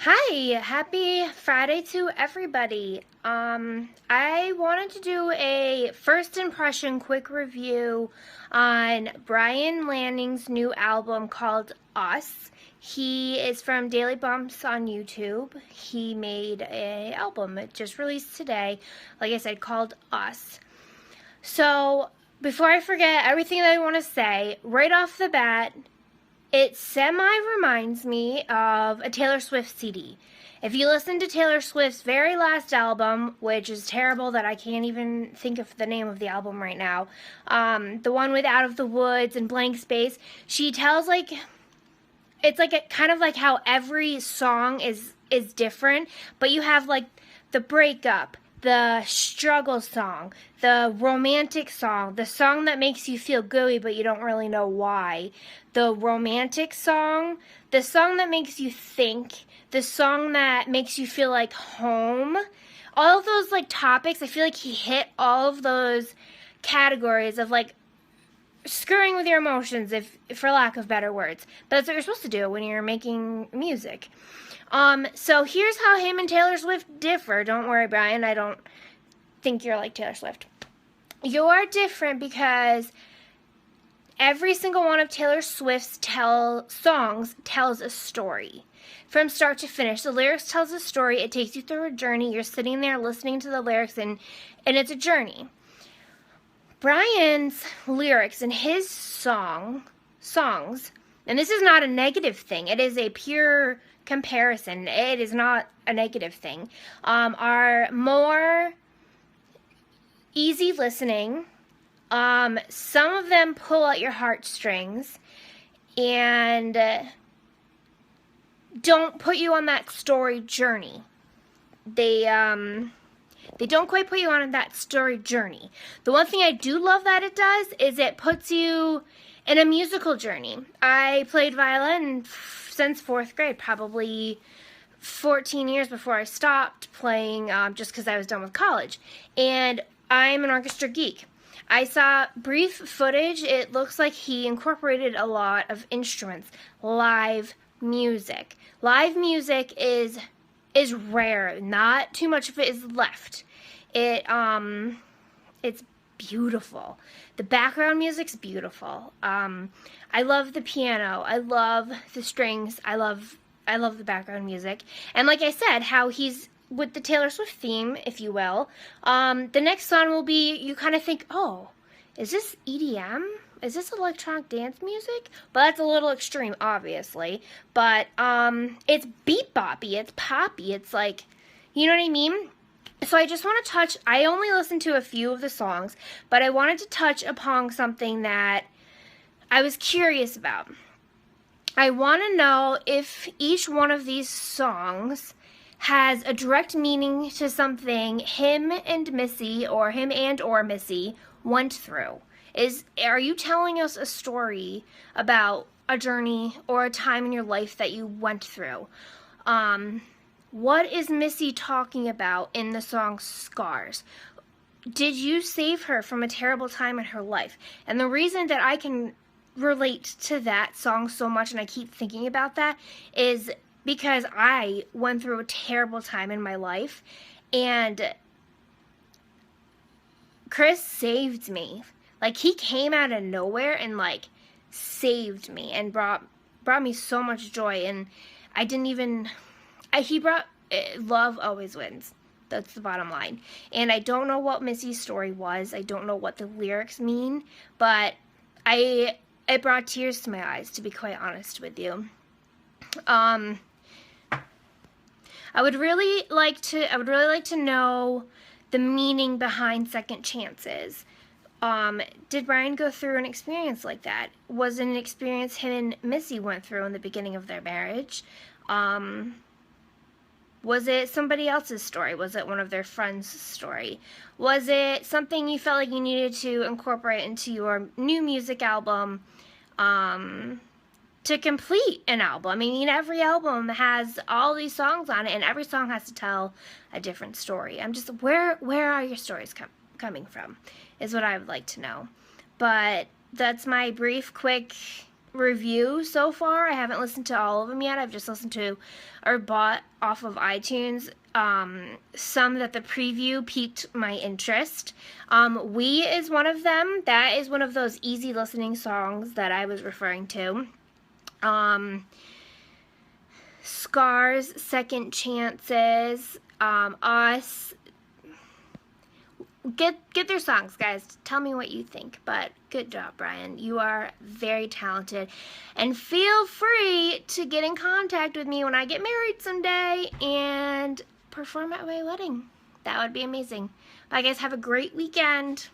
Hi, happy Friday to everybody. I wanted to do a first impression quick review on Bryan Lanning's new album called Us. He is from Daily Bumps on YouTube. He made an album, it just released today, like I said, called Us. So, before I forget everything that I want to say, right off the bat, it semi reminds me of a Taylor Swift CD. If you listen to Taylor Swift's very last album, which is terrible that I can't even think of the name of the album right now, the one with Out of the Woods and Blank Space, she tells it's like kind of like how every song is different, but you have like the breakup, the struggle song, the romantic song, the song that makes you feel gooey but you don't really know why, the romantic song, the song that makes you think, the song that makes you feel like home. All of those like topics, I feel like he hit all of those categories of like screwing with your emotions, if for lack of better words. But that's what you're supposed to do when you're making music. So here's how him and Taylor Swift differ. Don't worry, Bryan, I don't think you're like Taylor Swift. You're different because every single one of Taylor Swift's songs tells a story. From start to finish, the lyrics tells a story. It takes you through a journey. You're sitting there listening to the lyrics, and it's a journey. Bryan's lyrics and his songs, and this is not a negative thing, it is a pure comparison, it is not a negative thing, are more easy listening. Some of them pull at your heartstrings and don't put you on that story journey. They don't quite put you on that story journey. The one thing I do love that it does is it puts you in a musical journey. I played violin since 4th grade, probably 14 years before I stopped playing, just because I was done with college. And I'm an orchestra geek. I saw brief footage. It looks like he incorporated a lot of instruments, live music. Live music is rare. Not too much of it is left. It's beautiful. The background music's beautiful. I love the piano. I love the strings. I love the background music. And like I said, how he's with the Taylor Swift theme, if you will. The next song will be, you kind of think, oh, is this EDM? Is this electronic dance music? But that's a little extreme, obviously. But it's beat boppy, it's poppy, it's like, you know what I mean? So I just want to touch, I only listened to a few of the songs, but I wanted to touch upon something that I was curious about. I want to know if each one of these songs has a direct meaning to something him and Missy, or him and or Missy, went through. Are you telling us a story about a journey or a time in your life that you went through? What is Missy talking about in the song Scars? Did you save her from a terrible time in her life? And the reason that I can relate to that song so much, and I keep thinking about that, is because I went through a terrible time in my life, and Chris saved me. Like, he came out of nowhere and like saved me and brought me so much joy. And I didn't even he brought love always wins. That's the bottom line. And I don't know what Missy's story was. I don't know what the lyrics mean, but it brought tears to my eyes, to be quite honest with you. I would really like to know the meaning behind second chances. Did Bryan go through an experience like that? Was it an experience him and Missy went through in the beginning of their marriage? Was it somebody else's story? Was it one of their friends' story? Was it something you felt like you needed to incorporate into your new music album to complete an album? I mean, every album has all these songs on it, and every song has to tell a different story. I'm just, where are your stories coming from, is what I would like to know. But that's my brief, quick review so far. I haven't listened to all of them yet. I've just listened to or bought off of iTunes some that the preview piqued my interest. We is one of them. That is one of those easy listening songs that I was referring to. Scars, Second Chances, Us. Get their songs, guys. Tell me what you think. But good job, Bryan. You are very talented. And feel free to get in contact with me when I get married someday and perform at my wedding. That would be amazing. Bye, guys. Have a great weekend.